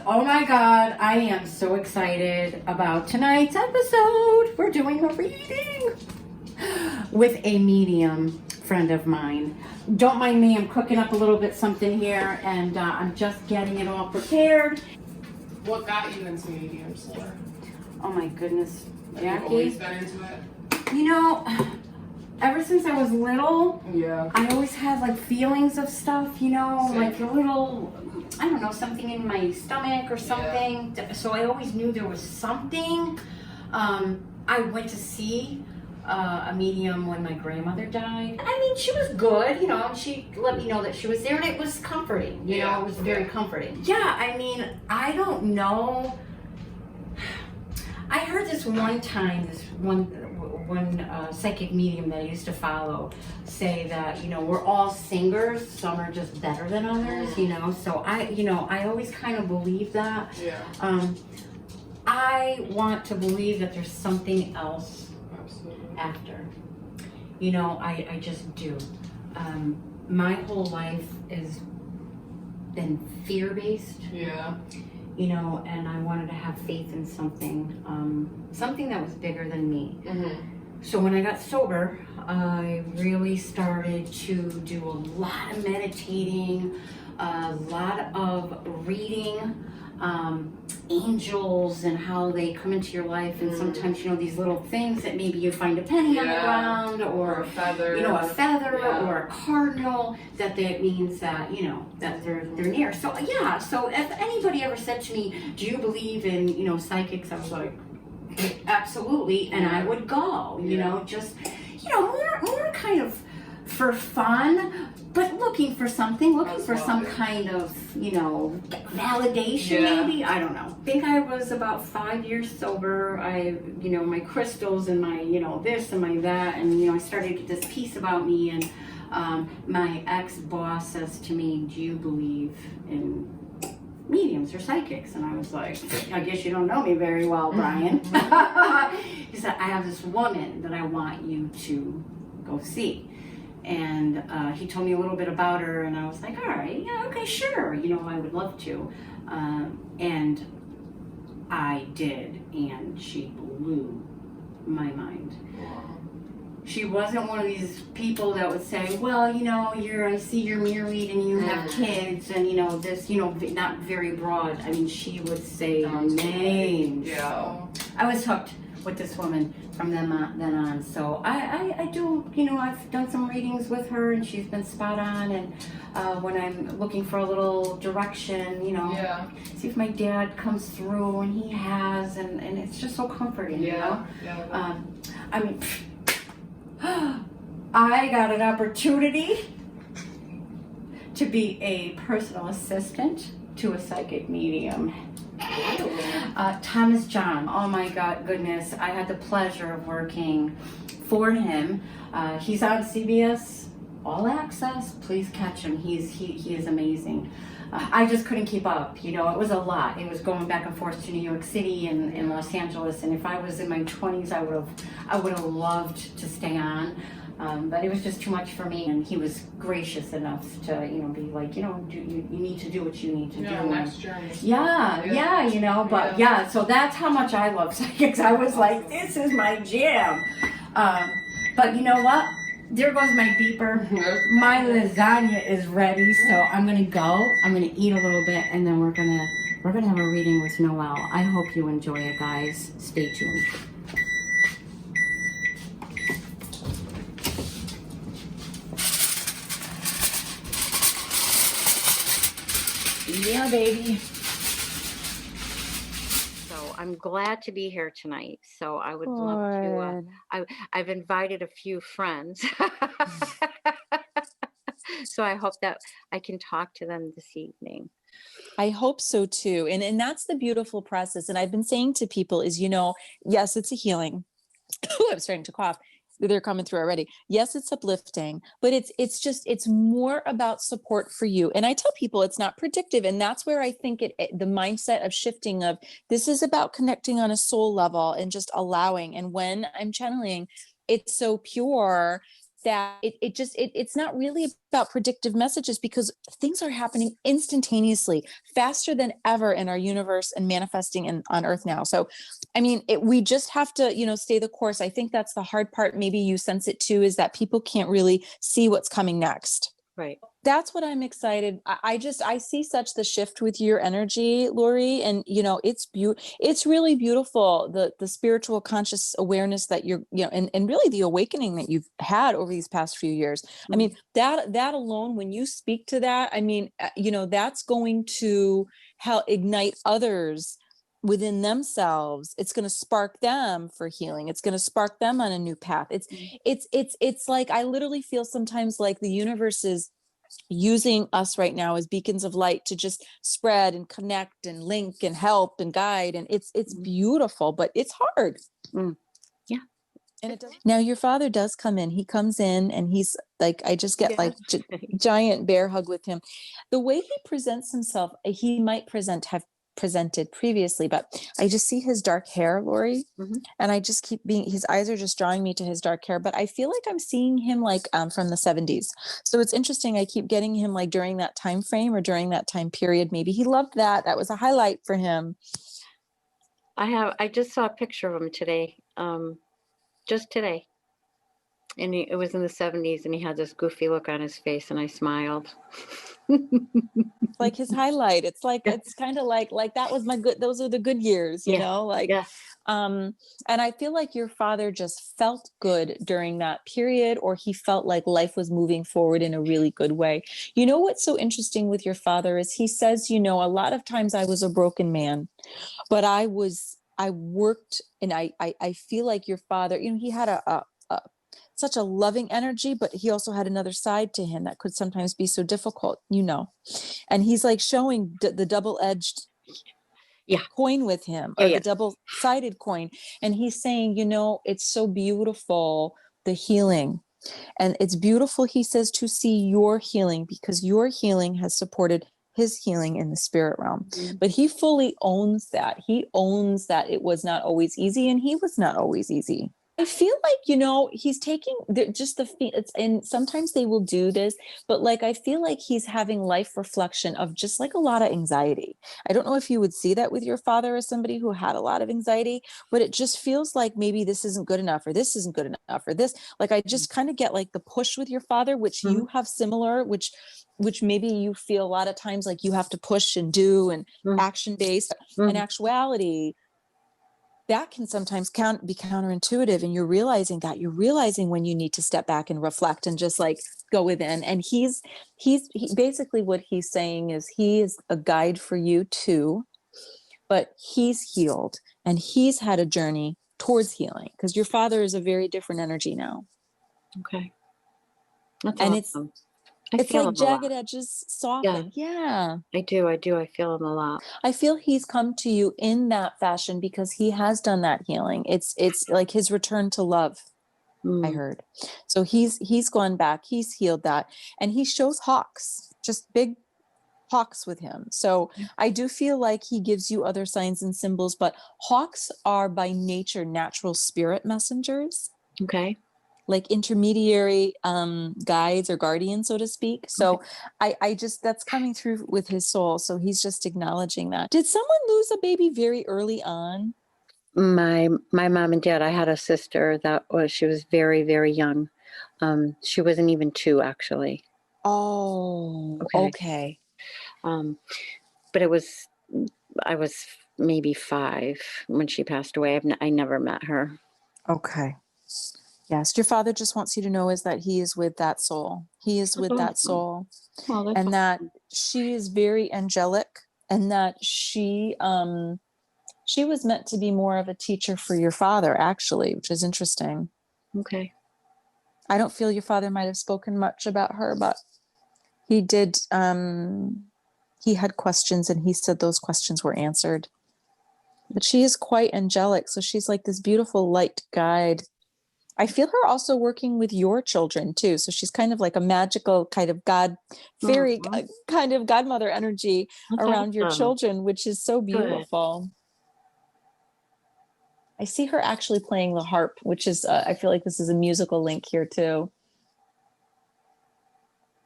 Oh my God, I am so excited about tonight's episode. We're doing a reading with a medium friend of mine. Don't mind me, I'm cooking up a little bit something here and I'm just getting it all prepared. What got you into mediums, Laura? Oh my goodness, Have Jackie. you always been into it? You know, ever since I was little, Yeah. I always had like feelings of stuff, you know, Same. like a little, I don't know, something in my stomach or something. So I always knew there was something. I went to see a medium when my grandmother died. I mean, she was good, you know, and she let me know that she was there and it was comforting, you know, it was very comforting. Yeah, I mean, I don't know. I heard this one time, this one psychic medium that I used to follow say that, you know, we're all singers, some are just better than others, you know, so I always kind of believe that. Yeah. I want to believe that there's something else Absolutely. after. You know, I just do. My whole life has been fear-based. Yeah. You know, and I wanted to have faith in something, something that was bigger than me. Mm-hmm. So when I got sober, I really started to do a lot of meditating, a lot of reading, angels and how they come into your life, and sometimes, you know, these little things that maybe you find a penny on the ground, or a feather, you know, a feather Yeah. or a cardinal, that means that, you know, that they're near. So yeah, so if anybody ever said to me, do you believe in, you know, psychics, I was like, absolutely, and I would go, you know, just, you know, more kind of for fun, but looking for something, looking for some kind of, you know, validation, maybe, I don't know. I think I was about 5 years sober. I, you know, my crystals and my, you know, this and my that, and, you know, I started to get this piece about me, and my ex-boss says to me, do you believe in mediums or psychics? And I was like, I guess you don't know me very well, Brian. He said, I have this woman that I want you to go see. And he told me a little bit about her, and I was like, all right, yeah, okay, sure, you know, I would love to. And I did, and she blew my mind. She wasn't one of these people that would say, well, you know, I see your mirror read and you have kids, and, you know, this, you know, not very broad. I mean, she would say names. Yeah. I was hooked with this woman from then on. So I do, you know, I've done some readings with her, and she's been spot on. And when I'm looking for a little direction, you know, see if my dad comes through, and he has, and it's just so comforting, you know? I mean, I got an opportunity to be a personal assistant to a psychic medium. Thomas John, oh my God, goodness, I had the pleasure of working for him. He's on CBS All Access. Please catch him. He is amazing. I just couldn't keep up, you know, it was a lot. It was going back and forth to New York City and Los Angeles, and if I was in my 20s, I would have loved to stay on. But it was just too much for me, and he was gracious enough to, you know, be like, you know, you need to do what you need to do. Next journey. Yeah, you know, but so that's how much I love psychics. I was like, this is my jam. But you know what? There goes my beeper. My lasagna is ready, so I'm gonna go. I'm gonna eat a little bit, and then we're gonna have a reading with Noelle. I hope you enjoy it, guys. Stay tuned. Yeah, baby. So I'm glad to be here tonight. So I would love to. I've invited a few friends. So I hope that I can talk to them this evening. I hope so too. And that's the beautiful process. And I've been saying to people is, you know, yes, it's a healing. I'm starting to cough. They're coming through already. Yes, it's uplifting, but it's more about support for you. And I tell people it's not predictive. And that's where I think the mindset of shifting of this is about connecting on a soul level and just allowing. And when I'm channeling, it's so pure that it's not really about predictive messages, because things are happening instantaneously, faster than ever in our universe and manifesting on earth now. So I mean, we just have to, stay the course. I think that's the hard part. Maybe you sense it too, is that people can't really see what's coming next. Right. That's what I'm excited. I see such the shift with your energy, Lori, and it's really beautiful. The spiritual conscious awareness that you're, and really the awakening that you've had over these past few years. I mean, that alone, when you speak to that, I mean, that's going to help ignite others within themselves. It's going to spark them for healing. It's going to spark them on a new path. It's like, I literally feel sometimes like the universe is using us right now as beacons of light to just spread and connect and link and help and guide. And it's beautiful, but it's hard. Yeah. And it does. Now your father does come in. He comes in and he's like, I just get like giant bear hug with him. The way he presents himself, he might have presented previously, but I just see his dark hair, Lori, and I just keep his eyes are just drawing me to his dark hair, but I feel like I'm seeing him like from the 70s. So it's interesting. I keep getting him like during that time frame or during that time period. Maybe he loved that. That was a highlight for him. I just saw a picture of him today, just today. And it was in the 70s, and he had this goofy look on his face, and I smiled. Like his highlight. It's like, it's kind of like that was those are the good years, you know, like, and I feel like your father just felt good during that period, or he felt like life was moving forward in a really good way. You know, what's so interesting with your father is he says, a lot of times I was a broken man, but I worked, and I feel like your father, he had such a loving energy, but he also had another side to him that could sometimes be so difficult, and he's like showing the double-edged coin with him, or the double-sided coin. And he's saying, it's so beautiful, the healing. And it's beautiful, he says, to see your healing, because your healing has supported his healing in the spirit realm. But he fully owns that. He owns that it was not always easy, and he was not always easy. I feel like, he's taking and sometimes they will do this, but like, I feel like he's having life reflection of just like a lot of anxiety. I don't know if you would see that with your father as somebody who had a lot of anxiety, but it just feels like maybe this isn't good enough, or this isn't good enough, or this, like, I just kind of get like the push with your father, which you have similar, which maybe you feel a lot of times like you have to push and do and action based. In actuality, that can sometimes be counterintuitive, and you're realizing when you need to step back and reflect and just like go within. And he basically, what he's saying is he is a guide for you too, but he's healed and he's had a journey towards healing, because your father is a very different energy now. Okay. That's and awesome. it's like jagged edges soften. Yeah. I do. I feel him a lot. I feel he's come to you in that fashion because he has done that healing. It's like his return to love, I heard. So he's gone back, he's healed that. And he shows hawks, just big hawks with him. So I do feel like he gives you other signs and symbols, but hawks are by nature natural spirit messengers. Okay. Like intermediary guides or guardians, so to speak. So I just, that's coming through with his soul. So he's just acknowledging that. Did someone lose a baby very early on? My mom and dad. I had a sister she was very, very young. She wasn't even 2, actually. Oh, okay. But I was maybe 5 when she passed away. I never met her. Okay. Yes, your father just wants you to know is that he is with that soul. He is with that soul. Well, and that she is very angelic, and that she was meant to be more of a teacher for your father, actually, which is interesting. Okay. I don't feel your father might have spoken much about her, but he did. He had questions, and he said those questions were answered. But she is quite angelic. So she's like this beautiful light guide. I feel her also working with your children too. So she's kind of like a magical kind of God, fairy kind of godmother energy around your children, which is so beautiful. Good. I see her actually playing the harp, which is, I feel like this is a musical link here too.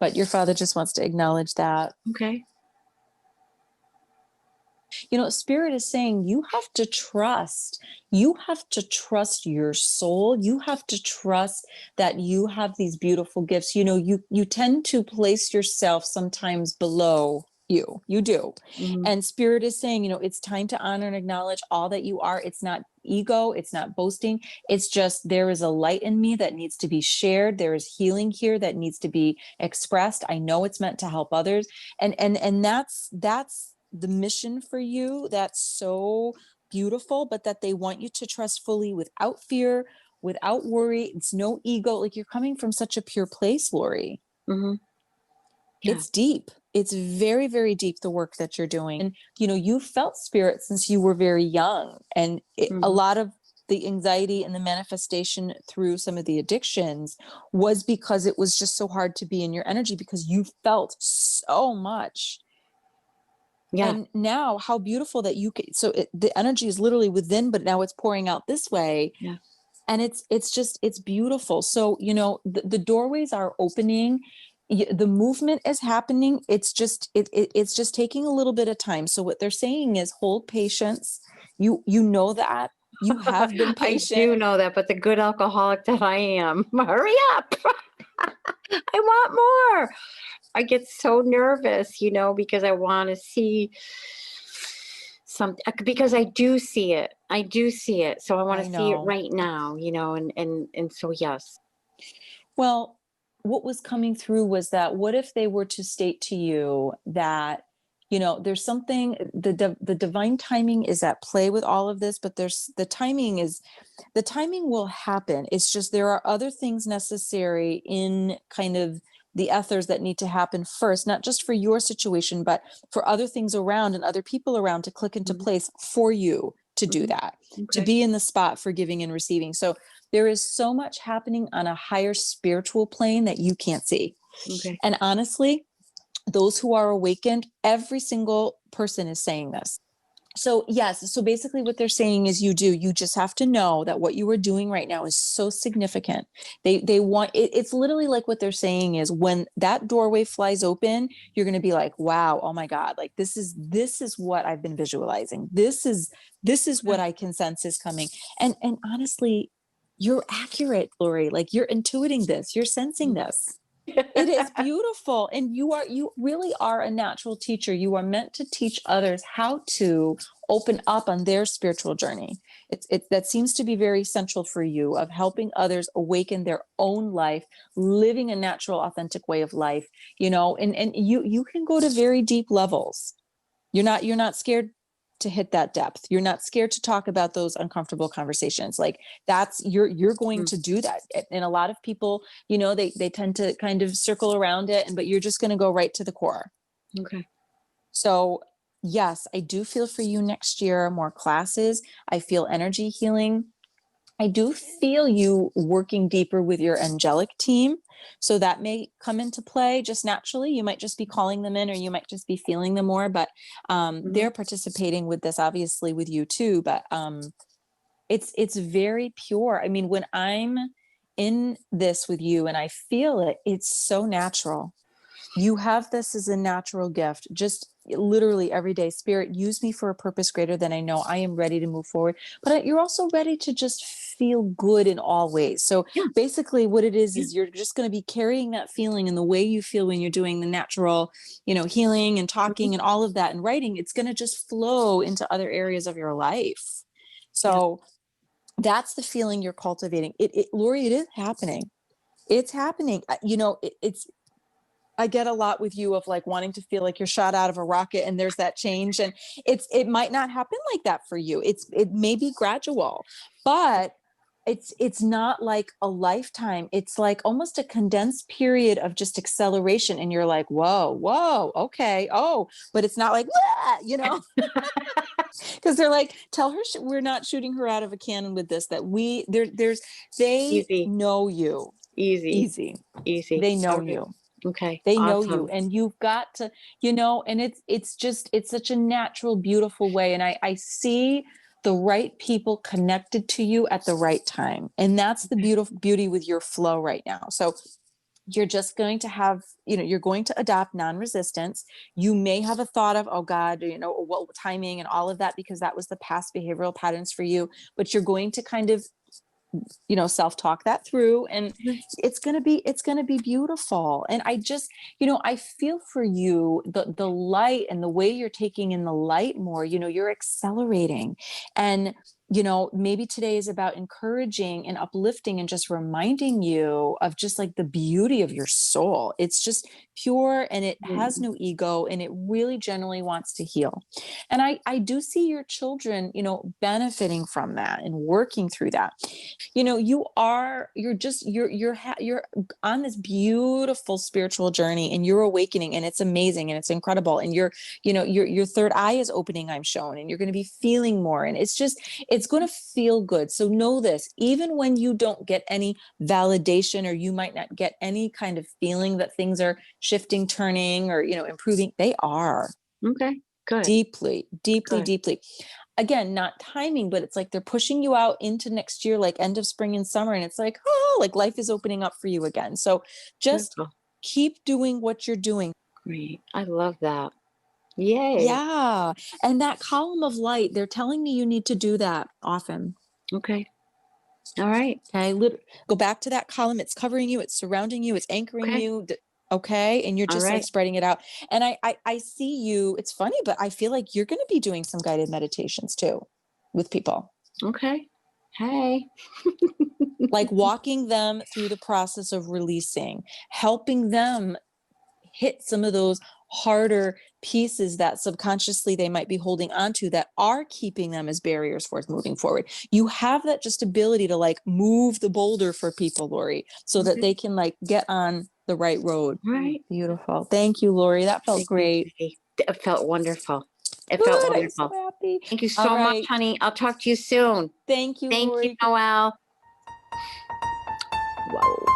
but your father just wants to acknowledge that. Okay. You know, Spirit is saying you have to trust. You have to trust your soul. You have to trust that you have these beautiful gifts. You know, you tend to place yourself sometimes below you. You do. Mhm. And Spirit is saying, you know, it's time to honor and acknowledge all that you are. It's not ego, it's not boasting. It's just there is a light in me that needs to be shared. There is healing here that needs to be expressed. I know it's meant to help others. And that's the mission for you. That's so beautiful, but that they want you to trust fully without fear, without worry. It's no ego. Like you're coming from such a pure place, Lori. Mhm. Yeah. It's deep. It's very, very deep, the work that you're doing. And, you know, you felt spirit since you were very young. And a Mhm. lot of the anxiety and the manifestation through some of the addictions was because it was just so hard to be in your energy because you felt so much. Yeah. And now how beautiful that you can, so the energy is literally within, but now it's pouring out this way. Yeah. And it's beautiful. So, you know, the doorways are opening. The movement is happening. It's just taking a little bit of time. So what they're saying is hold patience. You know that you have been I patient. do know that, but the good alcoholic that I am, hurry up. I want more. I get so nervous, you know, because I want to see something, because I do see it. I do see it. So I want I to see it know. right now, you know, and so yes. Well, what was coming through was that what if they were to state to you that, you know, there's something, the divine timing is at play with all of this, but the timing will happen. It's just there are other things necessary in kind of the ethers that need to happen first, not just for your situation, but for other things around and other people around to click into Mhm. place for you to do Mhm. that, to Okay. be in the spot for giving and receiving. So there is so much happening on a higher spiritual plane that you can't see. Okay. And honestly, those who are awakened, every single person is saying this. So yes, so basically what they're saying is you just have to know that what you are doing right now is so significant. They want it's literally like what they're saying is when that doorway flies open, you're going to be like, wow, oh my God, like this is what I've been visualizing. This is what I can sense is coming. And honestly, you're accurate, Lori. Like you're intuiting this, you're sensing this. It is beautiful. And you really are a natural teacher. You are meant to teach others how to open up on their spiritual journey. That seems to be very central for you, of helping others awaken their own life, living a natural, authentic way of life, you know, and you can go to very deep levels. You're not scared to hit that depth. You're not scared to talk about those uncomfortable conversations. Like that's you're going Mm. to do that. And a lot of people, you know, they tend to kind of circle around it, but you're just going to go right to the core. Okay. So yes, I do feel for you next year, more classes. I feel energy healing. I do feel you working deeper with your angelic team. So that may come into play just naturally. You might just be calling them in, or you might just be feeling them more, but they're participating with this, obviously with you too. But it's very pure. I mean, when I'm in this with you and I feel it, it's so natural. You have this as a natural gift, just literally every day. Spirit, use me for a purpose greater than I know. I am ready to move forward, but you're also ready to just feel good in all ways. So Yeah. basically what it is you're just going to be carrying that feeling, and the way you feel when you're doing the natural, you know, healing and talking and all of that and writing, it's going to just flow into other areas of your life. So that's the feeling you're cultivating. Lori, it is happening. It's happening. You know, it's, I get a lot with you of like wanting to feel like you're shot out of a rocket and there's that change, and it might not happen like that for you. It may be gradual, but it's not like a lifetime. It's like almost a condensed period of just acceleration, and you're like, whoa, okay. Oh, but it's not like, you know, because they're like, tell her we're not shooting her out of a cannon with this, that they Easy. know you. Easy. They know Okay. you. Okay. They know Awesome. you, and you've got to, you know, and it's such a natural, beautiful way. And I see the right people connected to you at the right time. And that's the beauty with your flow right now. So you're just going to have, you're going to adopt non-resistance. You may have a thought of, oh God, what timing and all of that, because that was the past behavioral patterns for you, but you're going to kind of, self-talk that through, and it's going to be beautiful. And I just, I feel for you, the light and the way you're taking in the light more, you're accelerating. And maybe today is about encouraging and uplifting and just reminding you of just like the beauty of your soul. It's just pure, and it has no ego, and it really generally wants to heal. And I do see your children, benefiting from that and working through that. You're on this beautiful spiritual journey, and you're awakening, and it's amazing, and it's incredible. And your third eye is opening, I'm shown, and you're going to be feeling more. And it's going to feel good. So know this, even when you don't get any validation, or you might not get any kind of feeling that things are shifting, turning, or, improving, they are. Okay, good. Deeply, Good. deeply. Again, not timing, but it's like they're pushing you out into next year, like end of spring and summer. And it's like, oh, like life is opening up for you again. So just Beautiful. keep doing what you're doing. Great. I love that. Yay. Yeah. And that column of light, they're telling me you need to do that often. Okay. All right. Okay. Go back to that column. It's covering you. It's surrounding you. It's anchoring Okay. you. Okay. And you're All just like right. spreading it out. And I see you. It's funny, but I feel like you're going to be doing some guided meditations too with people. Okay. Hey. Like walking them through the process of releasing, helping them hit some of those harder pieces that subconsciously they might be holding onto that are keeping them as barriers for moving forward. You have that just ability to like move the boulder for people, Lori, so that they can like get on the right road. Right. Beautiful. Thank you, Lori. That felt great. It felt wonderful. It Good. felt I'm wonderful. so happy. Thank you All so right. much, honey. I'll talk to you soon. Thank you, Thank Lori. you, Noelle. Whoa.